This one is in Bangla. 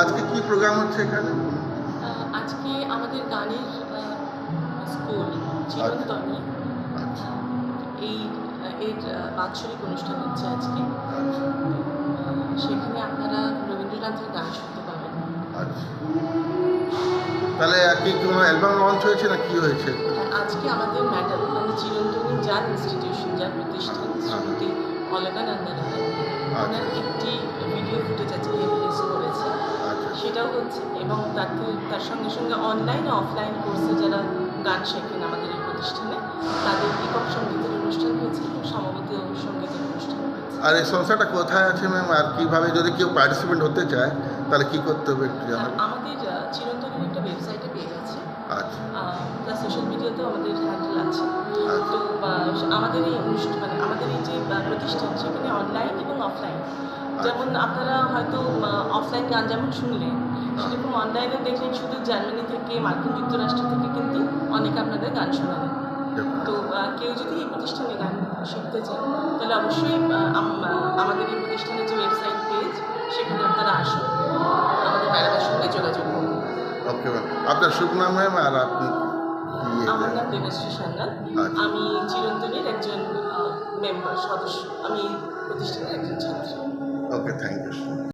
আজকে কি প্রোগ্রাম হচ্ছে এখানে? আজকে আমাদের গানের স্কুল চিরন্তনী আচ্ছা, এর বাৎসরিক অনুষ্ঠান হচ্ছে আজকে। আচ্ছা, সেখানে আপনারা রবীন্দ্রনাথের গান শুনতে পাবেন। আচ্ছা। তাহলে কি কোনো অ্যালবাম লঞ্চ হয়েছে না কি হয়েছে? আজকে আমাদের ম্যাডাম মানে চিরন্তনী যার ইনস্টিটিউশন, যার প্রতিষ্ঠান শ্রীমতী অলকা নন্দনাথন, ওনার একটি ভিডিও ফুটেজ আজকে রিলিজ করেছে। আচ্ছা, সেটাও হচ্ছে এবং তার সঙ্গে সঙ্গে অনলাইন ও অফলাইন কোর্সে যারা গান শেখেন আমাদের এই প্রতিষ্ঠানে তাদের একক সঙ্গীতের অনুষ্ঠান হয়েছে এবং সমবেত সঙ্গীতের অনুষ্ঠান হয়েছে। আর এই সংস্থাটা কোথায় আছে ম্যাম? আর কিভাবে যদি কেউ পার্টিসিপেন্ট হতে চায় তাহলে কি করতে হবে একটু জানাবেন? আমাদের চিরন্তনীর একটা ওয়েবসাইটে পেজ আছে, আচ্ছা, প্লাস সোশ্যাল মিডিয়াতেও আমাদের হ্যান্ডেল আছে। তো আমাদের এই অনুষ্ঠান মানে আমাদের এই যে প্রতিষ্ঠান সেখানে অনলাইন এবং অফলাইন, যেমন আপনারা হয়তো অফলাইন গান যেমন শুনলেন সেরকম অনলাইনে দেখলেন শুধু জার্মানি থেকে মার্কিন যুক্তরাষ্ট্র থেকে কিন্তু অনেকে আপনাদের গান শোনালেন। তো কেউ যদি এই প্রতিষ্ঠানে গান শিখতে চান তাহলে অবশ্যই আমাদের এই প্রতিষ্ঠানের যে ওয়েবসাইট পেজ সেখানে আপনারা আসুন, আমাদের ম্যাডামের সঙ্গে যোগাযোগ করুন। Okay ma'am. আপনার শুভ নাম ম্যাম আর আপনি আমার নাম দেবশ্রী সান্যাল। আচ্ছা। আমি চিরন্তনীর একজন মেম্বার সদস্য, আমি প্রতিষ্ঠানের একজন ছাত্রী। ওকে, থ্যাংক ইউ।